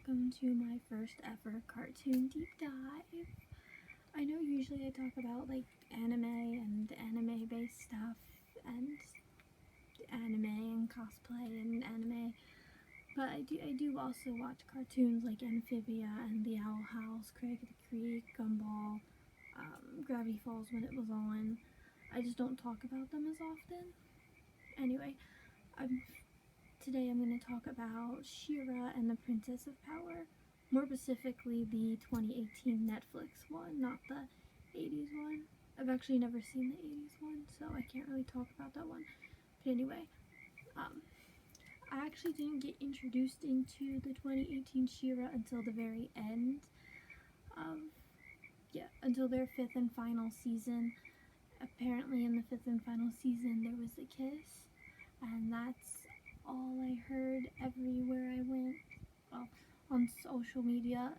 welcome to my first ever cartoon deep dive. I know usually I talk about like anime and anime based stuff and anime and cosplay and anime, but I do also watch cartoons like Amphibia and The Owl House, Craig of the Creek, Gumball, Gravity Falls when it was on. I just don't talk about them as often. Anyway, today I'm going to talk about Shera and the Princess of Power. More specifically, the 2018 Netflix one, not the 80s one. I've actually never seen the 80s one, so I can't really talk about that one. But anyway, I actually didn't get introduced into the 2018 Shera until the very end. Until their 5th and final season. Apparently in the 5th and final season there was a kiss, and that's all I heard everywhere I went. Well, on social media,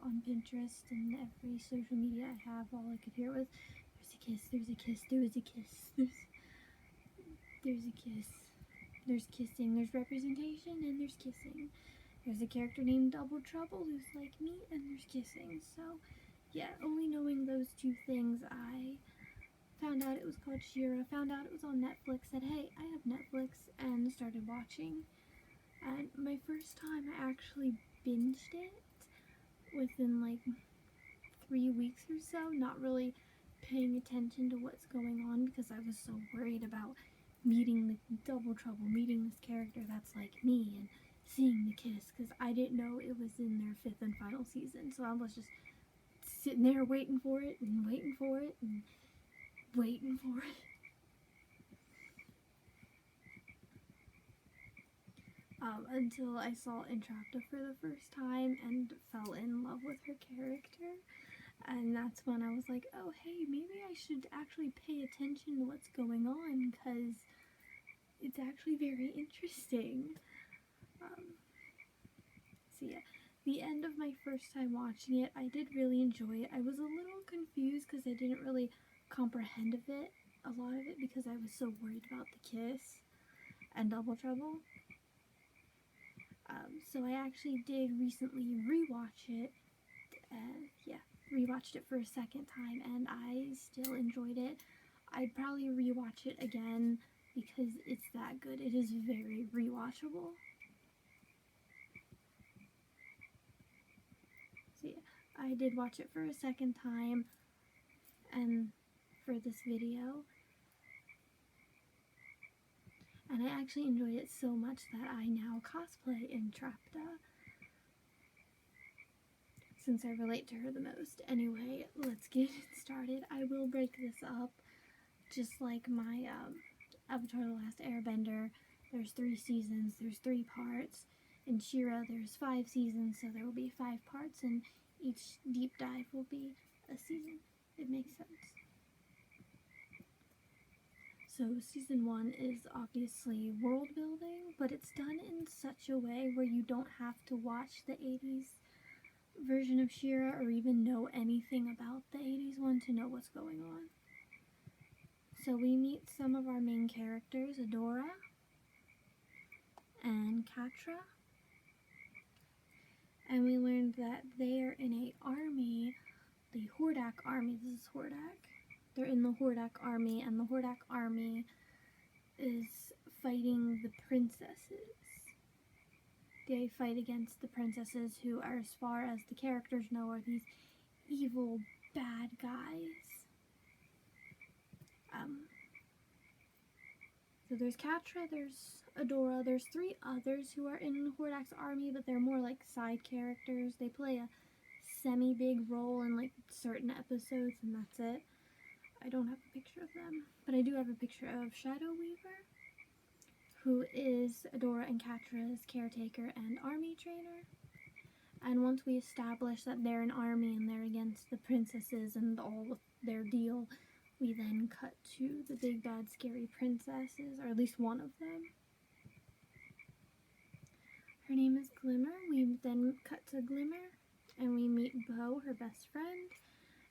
on Pinterest and every social media I have, all I could hear was, there's a kiss, there's a kiss, there was a kiss, there's a kiss, there's kissing, there's representation, and there's kissing. There's a character named Double Trouble who's like me, and there's kissing. So yeah, only knowing those two things, I found out it was called Shera, found out it was on Netflix, said, hey, I have Netflix, and started watching. And my first time I actually binged it within like 3 weeks or so, not really paying attention to what's going on because I was so worried about meeting the Double Trouble, meeting this character that's like me, and seeing the kiss, because I didn't know it was in their 5th and final season. So I was just sitting there waiting for it and waiting for it and waiting for it. Until I saw Entrapta for the first time and fell in love with her character. And that's when I was like, oh hey, maybe I should actually pay attention to what's going on, because it's actually very interesting. So yeah, the end of my first time watching it, I did really enjoy it. I was a little confused because I didn't really comprehend a lot of it, because I was so worried about the kiss and Double Trouble. So I actually did recently rewatch it, rewatched it for a second time, and I still enjoyed it. I'd probably rewatch it again because it's that good. It is very rewatchable. So yeah, I did watch it for a second time, and for this video, and I actually enjoyed it so much that I now cosplay Entrapta, since I relate to her the most. Anyway, let's get started. I will break this up just like my Avatar The Last Airbender. There's 3 seasons, there's 3 parts. In Shera there's 5 seasons, so there will be 5 parts, and each deep dive will be a season. It makes sense. So season 1 is obviously world building, but it's done in such a way where you don't have to watch the 80s version of Shera or even know anything about the 80s one to know what's going on. So we meet some of our main characters, Adora and Katra, and we learned that they are in a army, the Hordak army. This is Hordak. They're in the Hordak army, and the Hordak army is fighting the princesses. They fight against the princesses, who are, as far as the characters know, are these evil bad guys. So there's Katra, there's Adora, there's 3 others who are in Hordak's army, but they're more like side characters. They play a semi-big role in like certain episodes, and that's it. I don't have a picture of them, but I do have a picture of Shadow Weaver, who is Adora and Katra's caretaker and army trainer. And once we establish that they're an army and they're against the princesses and all of their deal, we then cut to the big bad scary princesses, or at least one of them. Her name is Glimmer. We then cut to Glimmer, and we meet Bo, her best friend.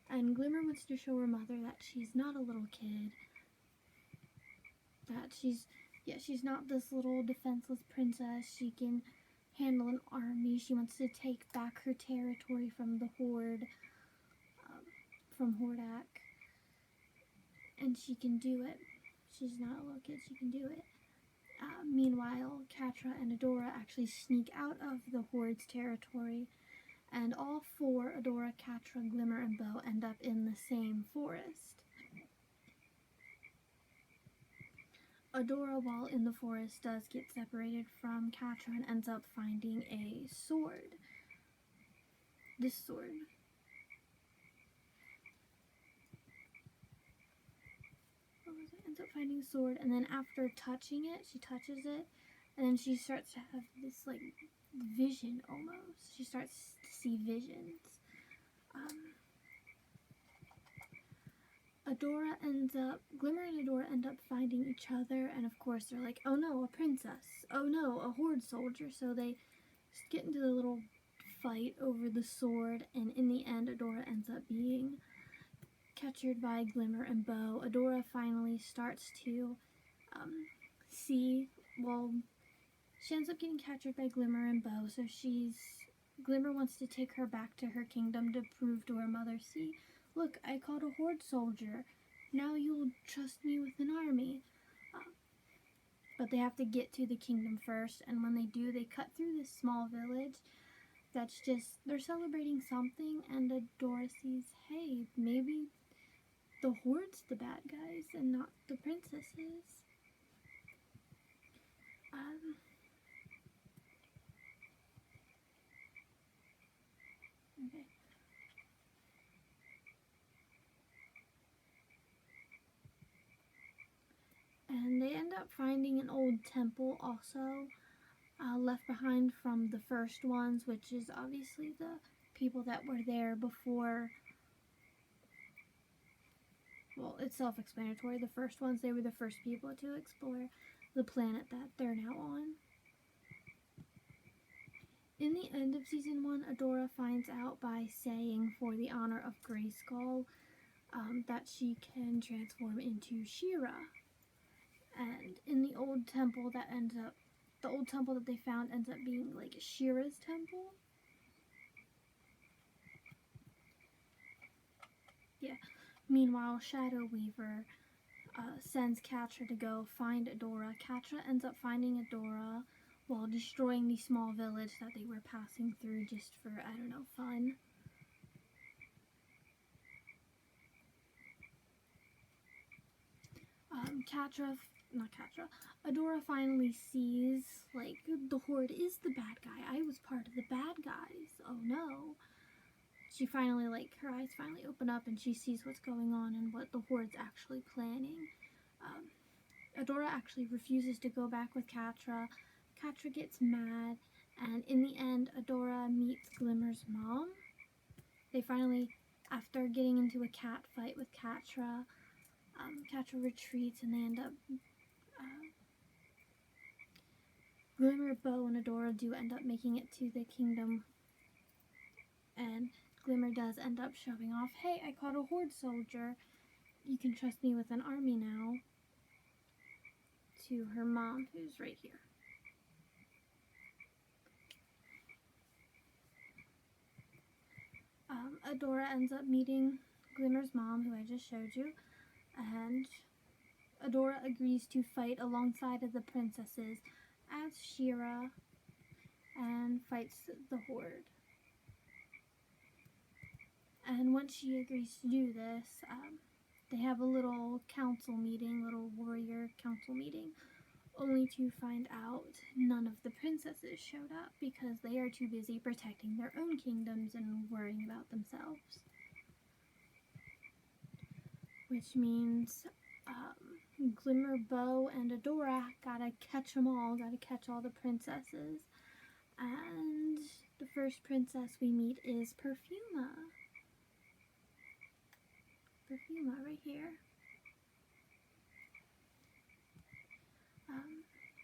And Glimmer wants to show her mother that she's not a little kid. That she's not this little defenseless princess. She can handle an army. She wants to take back her territory from the Horde, from Hordak, and she can do it. She's not a little kid, she can do it. Meanwhile, Catra and Adora actually sneak out of the Horde's territory, and all four, Adora, Catra, Glimmer, and Bow, end up in the same forest. Adora, while in the forest, does get separated from Catra and ends up finding a sword. This sword. Ends up finding a sword, and then after touching it, she touches it, and then she starts to have this, like, vision almost. She starts to see visions. Glimmer and Adora end up finding each other, and of course they're like, oh no, a princess. Oh no, a Horde soldier. So they just get into the little fight over the sword, and in the end, Adora ends up being captured by Glimmer and Bow. Adora finally starts to see, well, she ends up getting captured by Glimmer and Bow, so Glimmer wants to take her back to her kingdom to prove to her mother, see, look, I caught a Horde soldier. Now you'll trust me with an army. But they have to get to the kingdom first, and when they do, they cut through this small village that's just, they're celebrating something, and Adora sees, hey, maybe the Horde's the bad guys and not the princesses. Okay. And they end up finding an old temple also, left behind from the first ones, which is obviously the people that were there before. Well, it's self-explanatory. The first ones, they were the first people to explore the planet that they're now on. In the end of Season 1, Adora finds out by saying, for the honor of Grayskull, that she can transform into Shera. And in the old temple the old temple that they found ends up being like Shera's temple. Yeah. Meanwhile, Shadow Weaver sends Catra to go find Adora. Catra ends up finding Adora while destroying the small village that they were passing through just for, I don't know, fun. Adora finally sees, like, the Horde is the bad guy. I was part of the bad guys. Oh no. She finally, like, her eyes finally open up and she sees what's going on and what the Horde's actually planning. Adora actually refuses to go back with Catra. Catra gets mad, and in the end, Adora meets Glimmer's mom. They finally, after getting into a cat fight with Catra, Catra retreats and they end up, Glimmer, Bow, and Adora do end up making it to the kingdom, and Glimmer does end up showing off, hey, I caught a Horde soldier, you can trust me with an army now, to her mom, who's right here. Adora ends up meeting Glimmer's mom, who I just showed you, and Adora agrees to fight alongside of the princesses as Shera and fights the Horde. And once she agrees to do this, they have a little council meeting, little warrior council meeting, only to find out none of the princesses showed up because they are too busy protecting their own kingdoms and worrying about themselves. Which means Glimmer, Bow, and Adora gotta catch them all, gotta catch all the princesses. And the first princess we meet is Perfuma. Perfuma right here.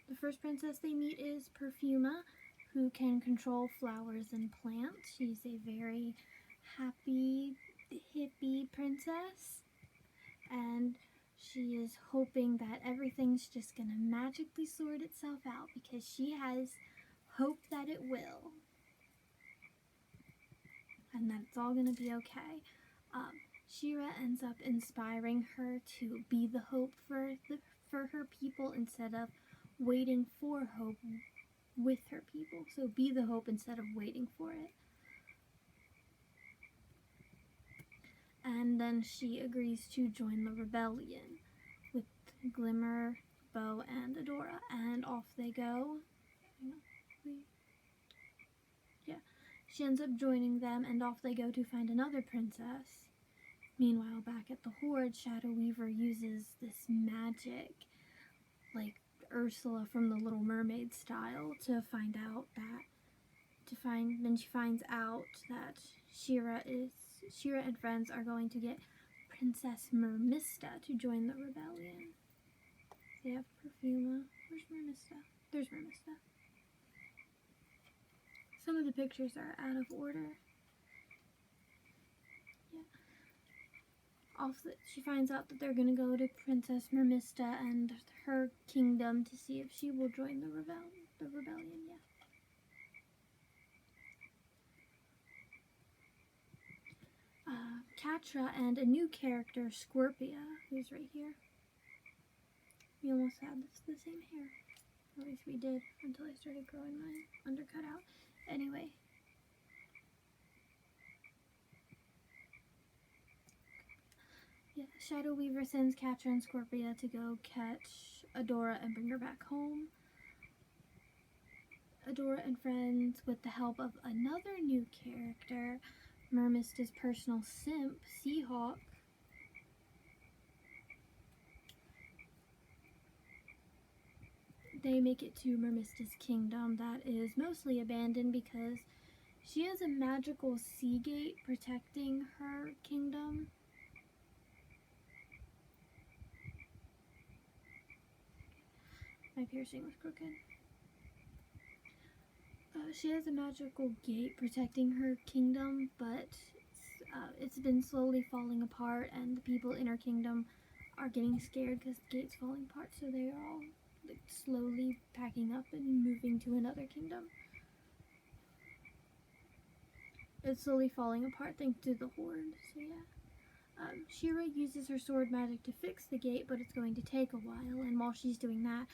The first princess they meet is Perfuma, who can control flowers and plants. She's a very happy, hippie princess, and she is hoping that everything's just gonna magically sort itself out because she has hope that it will, and that it's all gonna be okay. Shera ends up inspiring her to be the hope for her people instead of waiting for hope with her people. So be the hope instead of waiting for it. And then she agrees to join the rebellion with Glimmer, Bow, and Adora, and off they go. She ends up joining them, and off they go to find another princess. Meanwhile, back at the Horde, Shadow Weaver uses this magic, like Ursula from The Little Mermaid style, then she finds out that Shera and friends are going to get Princess Mermista to join the rebellion. They have Perfuma. Where's Mermista? There's Mermista. Some of the pictures are out of order. She finds out that they're going to go to Princess Mermista and her kingdom to see if she will join the rebellion. Catra and a new character, Scorpia, who's right here. We almost had the same hair. At least we did until I started growing my undercut out. Anyway. Yeah, Shadow Weaver sends Catra and Scorpia to go catch Adora and bring her back home. Adora and friends, with the help of another new character, Mermista's personal simp, Seahawk, they make it to Mermista's kingdom that is mostly abandoned because she has a magical sea gate protecting her kingdom. My piercing was crooked. She has a magical gate protecting her kingdom, but it's been slowly falling apart, and the people in her kingdom are getting scared because the gate's falling apart, so they're all slowly packing up and moving to another kingdom. It's slowly falling apart thanks to the Horde, so yeah. Shera uses her sword magic to fix the gate, but it's going to take a while, and while she's doing that,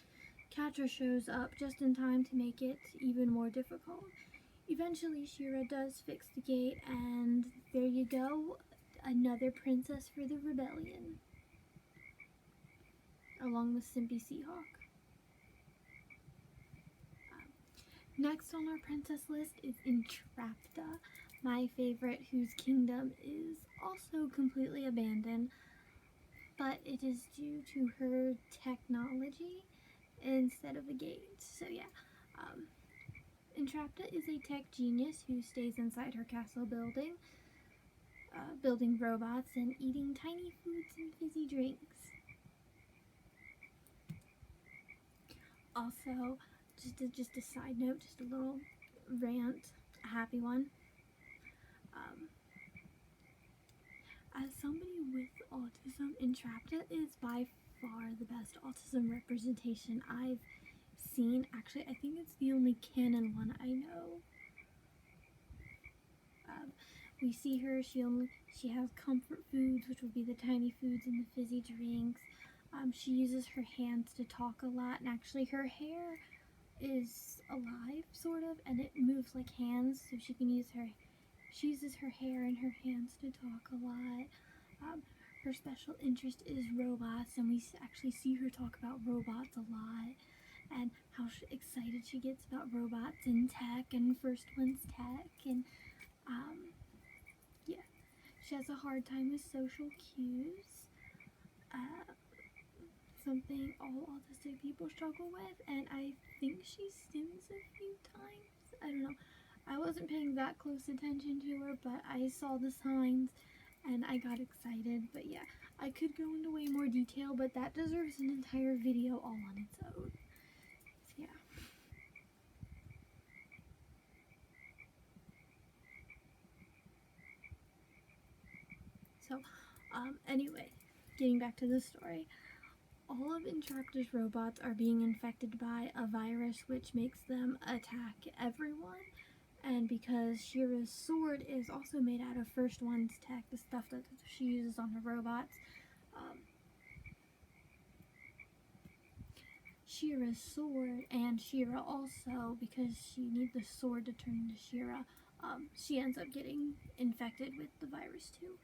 Catra shows up just in time to make it even more difficult. Eventually, Shera does fix the gate, and there you go, another princess for the rebellion, along with Simpy Seahawk. Next on our princess list is Entrapta, my favorite, whose kingdom is also completely abandoned, but it is due to her technology instead of a gate. So yeah, Entrapta is a tech genius who stays inside her castle building, building robots and eating tiny foods and fizzy drinks. Also, just a side note, just a little rant, a happy one. As somebody with autism, Entrapta is by far the best autism representation I've seen. Actually, I think it's the only canon one I know. We see her, she has comfort foods, which would be the tiny foods and the fizzy drinks. She uses her hands to talk a lot, and actually her hair is alive, sort of, and it moves like hands, so she uses her hair and her hands to talk a lot. Her special interest is robots, and we actually see her talk about robots a lot, and how excited she gets about robots and tech, and First One's tech, and yeah. She has a hard time with social cues, something all autistic people struggle with, and I think she stims a few times. I don't know. I wasn't paying that close attention to her, but I saw the signs and I got excited. But yeah, I could go into way more detail, but that deserves an entire video all on its own. So yeah. So, anyway, getting back to the story. all of Entrapta's robots are being infected by a virus which makes them attack everyone. And because Shera's sword is also made out of First One's tech, the stuff that she uses on her robots, Shera's sword, and Shera also, because she needs the sword to turn into Shera, she ends up getting infected with the virus too.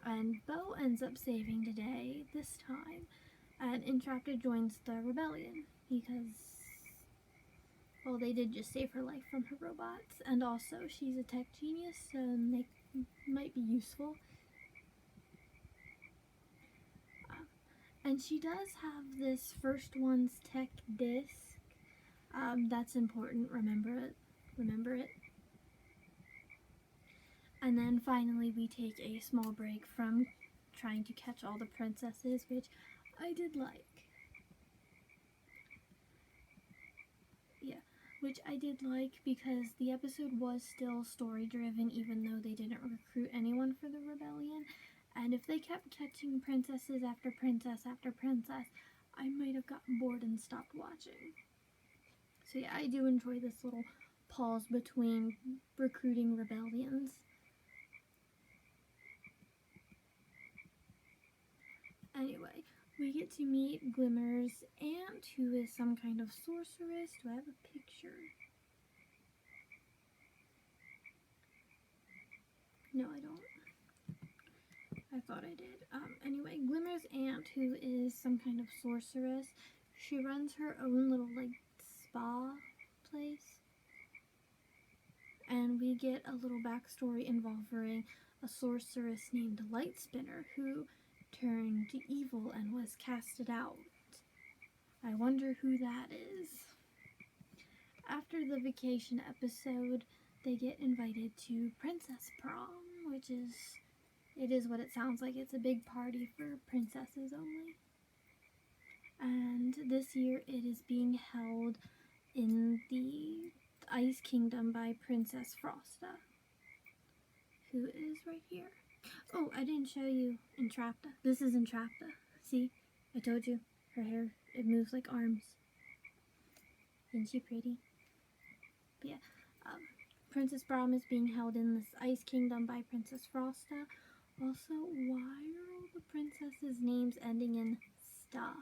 And Bo ends up saving the day this time, and Entrapta joins the rebellion because, well, they did just save her life from her robots, and also she's a tech genius, so they might be useful. And she does have this First One's tech disc. That's important. Remember it. And then finally we take a small break from trying to catch all the princesses, which I did like. Which I did like because the episode was still story driven, even though they didn't recruit anyone for the rebellion. And if they kept catching princesses after princess after princess, I might have gotten bored and stopped watching. So yeah, I do enjoy this little pause between recruiting rebellions. Anyway, we get to meet Glimmer's aunt, who is some kind of sorceress. Do I have a picture? No, I don't. I thought I did. Anyway, Glimmer's aunt, who is some kind of sorceress, she runs her own little, spa place. And we get a little backstory involving a sorceress named Light Spinner, who turned evil and was casted out. I wonder who that is. After the vacation episode, they get invited to Princess Prom, which is, it is what it sounds like. It's a big party for princesses only. And this year it is being held in the Ice Kingdom by Princess Frosta, who is right here. Oh, I didn't show you Entrapta. This is Entrapta. See? I told you. Her hair, it moves like arms. Isn't she pretty? But yeah, Princess Prom is being held in this Ice Kingdom by Princess Frosta. Also, why are all the princesses' names ending in sta?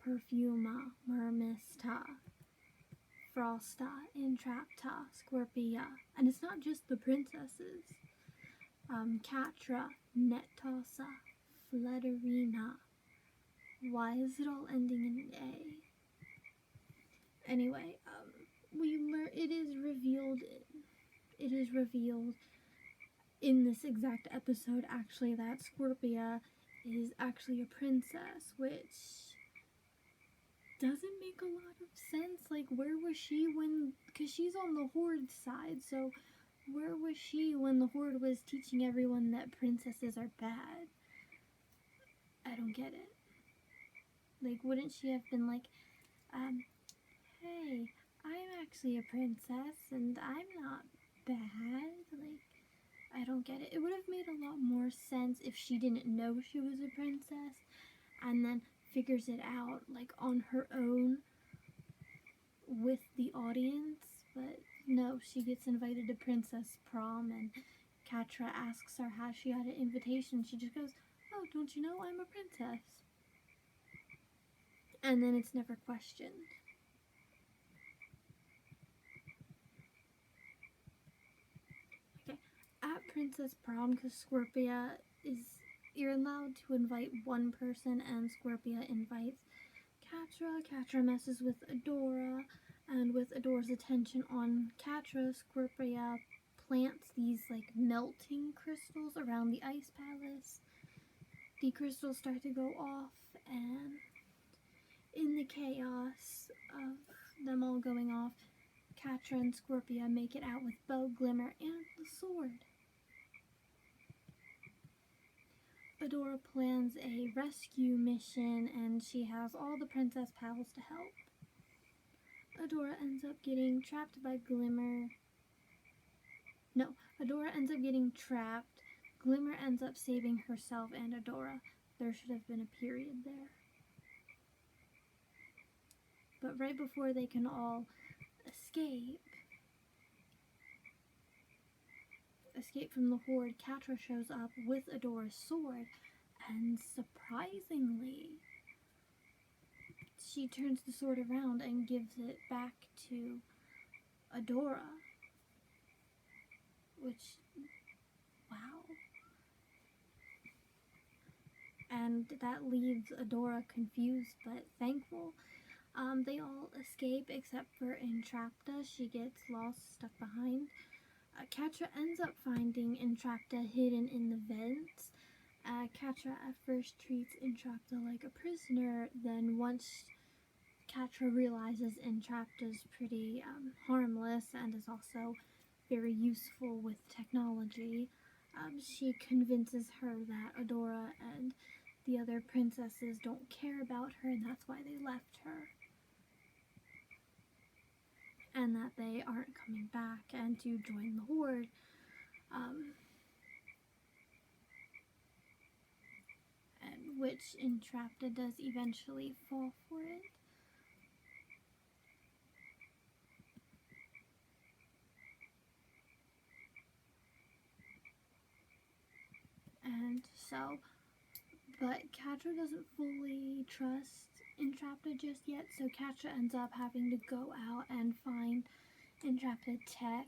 Perfuma, Mermista, Frosta, Entrapta, Scorpia. And it's not just the princesses. Catra, Netosa, Flutterina. Why is it all ending in an A? Anyway, it is revealed in this exact episode, actually, that Scorpia is actually a princess, which doesn't make a lot of sense. Like, where was she because she's on the Horde side, so where was she when the Horde was teaching everyone that princesses are bad? I don't get it. Like, wouldn't she have been like, hey, I'm actually a princess and I'm not bad? Like, I don't get it. It would have made a lot more sense if she didn't know she was a princess and then figures it out, on her own with the audience. But no, she gets invited to Princess Prom, and Catra asks her how she got an invitation. She just goes, oh, don't you know I'm a princess? And then it's never questioned. Okay, at Princess Prom, because Scorpia you're allowed to invite one person, and Scorpia invites Catra. Catra messes with Adora, and with Adora's attention on Catra, Scorpia plants these melting crystals around the ice palace. The crystals start to go off, and in the chaos of them all going off, Catra and Scorpia make it out with Bo, Glimmer, and the sword. Adora plans a rescue mission, and she has all the princess pals to help. Adora ends up getting trapped by Glimmer. No, Adora ends up getting trapped. Glimmer ends up saving herself and Adora. there should have been a period there. But right before they can all escape from the horde, Catra shows up with Adora's sword, and surprisingly, she turns the sword around and gives it back to Adora. Which, wow. And that leaves Adora confused but thankful. They all escape except for Entrapta. She gets lost, stuck behind. Catra ends up finding Entrapta hidden in the vents. Catra at first treats Entrapta like a prisoner, then once Catra realizes Entrapta's pretty harmless and is also very useful with technology, she convinces her that Adora and the other princesses don't care about her and that's why they left her. And that they aren't coming back and to join the horde. And which Entrapta does eventually fall for it. And so, but Catra doesn't fully trust Entrapta just yet, so Catra ends up having to go out and find Entrapta tech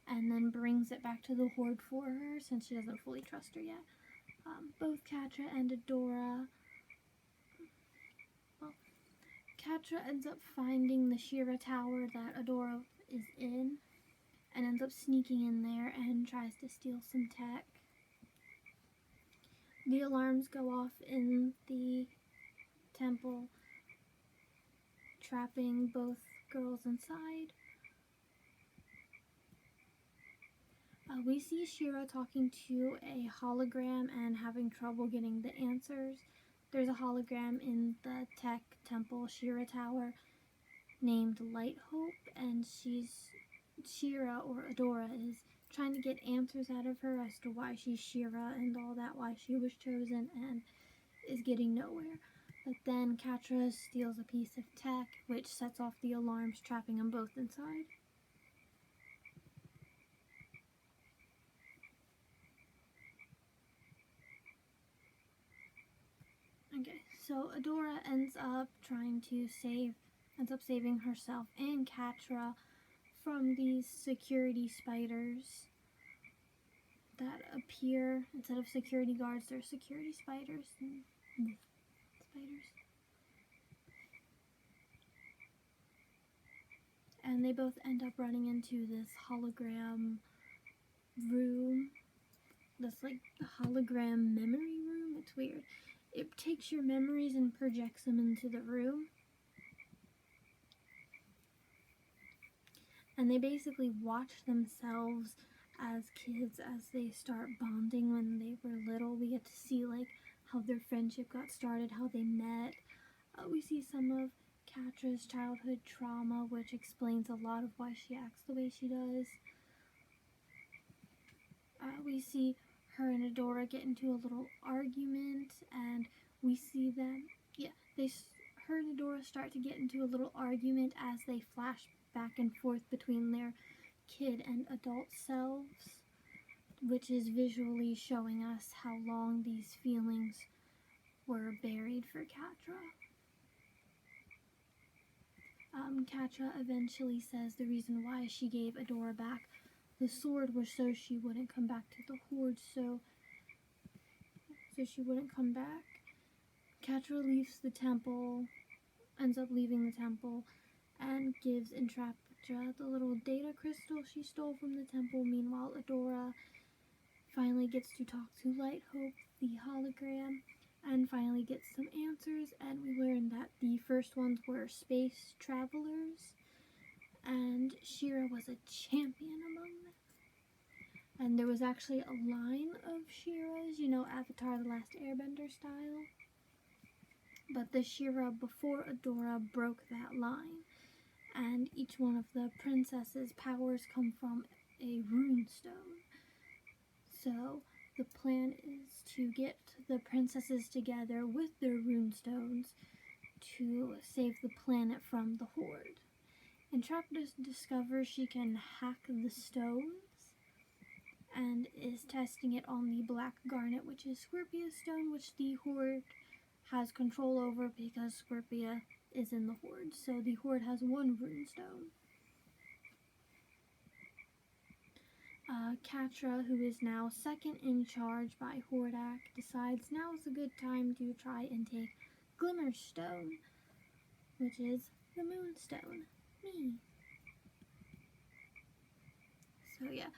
and then brings it back to the horde for her since she doesn't fully trust her yet. Both Catra and Adora, Catra ends up finding the Shera tower that Adora is in and ends up sneaking in there and tries to steal some tech. The alarms go off in the temple, trapping both girls inside. We see Shera talking to a hologram and having trouble getting the answers. There's a hologram in the tech temple Shera tower named Light Hope, and Shera or Adora is trying to get answers out of her as to why she's Shera and all that, why she was chosen, and is getting nowhere. But then Catra steals a piece of tech, which sets off the alarms, trapping them both inside. Okay, so Adora ends up saving herself and Catra from these security spiders that appear. Instead of security guards, they're security spiders. And they both end up running into this hologram room. This like hologram memory room. It's weird. It takes your memories and projects them into the room. And they basically watch themselves as kids as they start bonding when they were little. We get to see like how their friendship got started, how they met. We see some of Catra's childhood trauma, which explains a lot of why she acts the way she does. We see her and Adora get into a little argument, and we see them, her and Adora start to get into a little argument as they flash back and forth between their kid and adult selves, which is visually showing us how long these feelings were buried for Catra. Catra eventually says the reason why she gave Adora back the sword was so she wouldn't come back to the horde, so she wouldn't come back. Catra leaves the temple, ends up leaving the temple, and gives Entrapta the little data crystal she stole from the temple. Meanwhile, Adora finally gets to talk to Light Hope, the hologram, and finally gets some answers, and we learn that the first ones were space travelers, and Shera was a champion among them. And there was actually a line of Sheras, Avatar the Last Airbender style. But the Shera before Adora broke that line, and each one of the princesses' powers come from a rune stone. So the plan is to get the princesses together with their runestones to save the planet from the Horde. And Trap discovers she can hack the stones and is testing it on the Black Garnet, which is Scorpia's stone, which the Horde has control over because Scorpia is in the Horde. So the Horde has one runestone. Catra, who is now second in charge by Hordak, decides now is a good time to try and take Glimmer's stone, which is the Moonstone. Me. So yeah,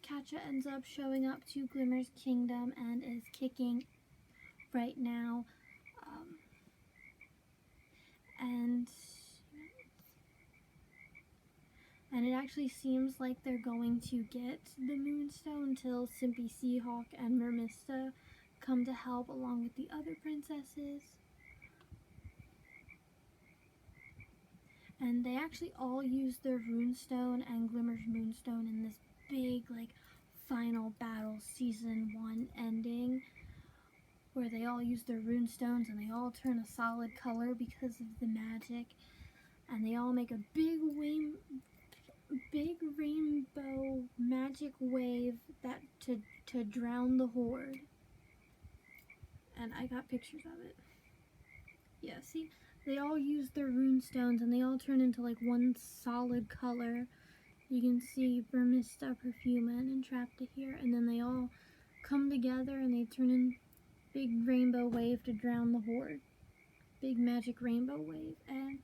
Catra ends up showing up to Glimmer's kingdom and is kicking right now. And it actually seems like they're going to get the Moonstone till Simpy Seahawk and Mermista come to help along with the other princesses. And they actually all use their Runestone and Glimmer's Moonstone in this big, final battle season 1 ending, where they all use their Runestones and they all turn a solid color because of the magic, and they all make a big rainbow magic wave that to drown the Horde. And I got pictures of it. Yeah, see? They all use their runestones and they all turn into one solid color. You can see Burmista, Perfuman, and Trapta here, and then they all come together and they turn in big rainbow wave to drown the Horde. Big magic rainbow wave. And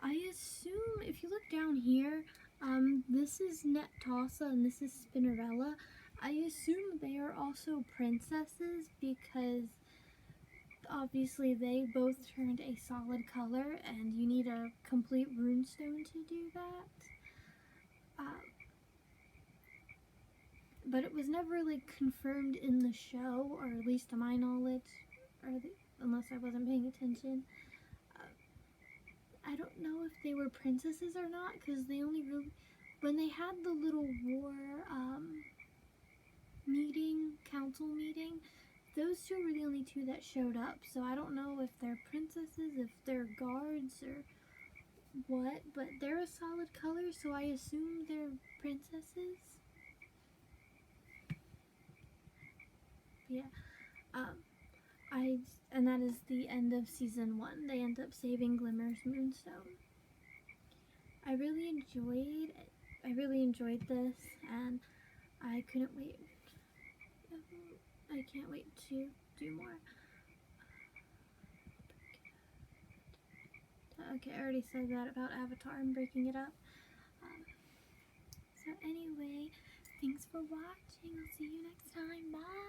I assume if you look down here, this is Nettossa and this is Spinnerella. I assume they are also princesses because obviously they both turned a solid color and you need a complete runestone to do that. But it was never confirmed in the show, or at least to my knowledge, unless I wasn't paying attention. I don't know if they were princesses or not, because they only really, when they had the little war council meeting, those two were the only two that showed up. So I don't know if they're princesses, if they're guards, or what, but they're a solid color, so I assume they're princesses. Yeah. And that is the end of season 1. They end up saving Glimmer's Moonstone. I really enjoyed this, and I couldn't wait. I can't wait to do more. Okay, I already said that about Avatar and breaking it up. So anyway, thanks for watching. I'll see you next time. Bye!